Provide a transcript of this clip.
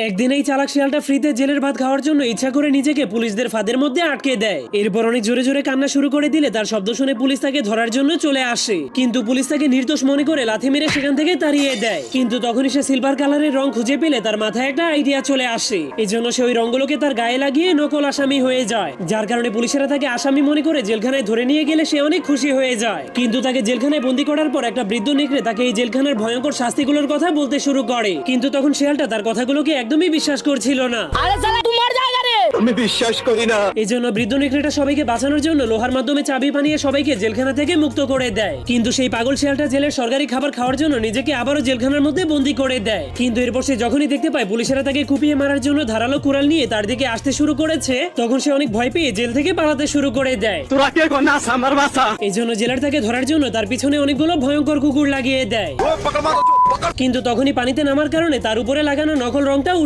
একদিন এই চালাক শিয়ালটা ফ্রিতে জেলের ভাত খাওয়ার জন্য ইচ্ছা করে নিজেকে পুলিশদের ফাঁদের মধ্যে আটকে দেয়। এরপর অনেক জোরে জোরে কান্না শুরু করে দিলে তার শব্দ শুনে পুলিশ তাকে ধরার জন্য চলে আসে, কিন্তু পুলিশ তাকে নির্দোষ মনে করে লাথি মেরে সেখান থেকে তাড়িয়ে দেয়। কিন্তু তখনই সে সিলভার কালারের রং খুঁজে পেলে তার মাথায় একটা আইডিয়া চলে আসে। এজন্য সে ওই রঙগুলোকে তার গায়ে লাগিয়ে নকল আসামি হয়ে যায়, যার কারণে পুলিশেরা তাকে আসামি মনে করে জেলখানায় ধরে নিয়ে গেলে সে অনেক খুশি হয়ে যায়। কিন্তু তাকে জেলখানায় বন্দী করার পর একটা বৃদ্ধ নেকড়ে তাকে এই জেলখানার ভয়ঙ্কর শাস্তিগুলোর কথা বলতে শুরু করে, কিন্তু তখন শিয়ালটা তার কথাগুলোকে একদমই বিশ্বাস করছিল না। আমি বিশ্বাস করি না। এজন্য বৃদ্ধ নেকড়েটা সবাইকে বাঁচানোর জন্য লোহার মাধ্যমে চাবি বানিয়ে সবাইকে জেলখানা থেকে মুক্ত করে দেয়। কিন্তু সেই পাগল শিয়ালটা জেলের সরকারি খাবার খাওয়ার জন্য নিজেকে আবারও জেলখানার মধ্যে বন্দী করে দেয়। কিন্তু এরপর সে যখনই দেখতে পায় পুলিশেরা তাকে কুপিয়ে মারার জন্য ধারালো কুড়াল নিয়ে তার দিকে আসতে শুরু করেছে, তখন সে অনেক ভয় পেয়ে জেল থেকে পালাতে শুরু করে দেয়। তোরা কে কোনাস আমার বাসা? এই জন্য জেলার তাকে ধরার জন্য তার পিছনে অনেকগুলো ভয়ঙ্কর কুকুর লাগিয়ে দেয়। কিন্তু তখনই পানিতে নামার কারণে তার উপরে লাগানো নকল রংটা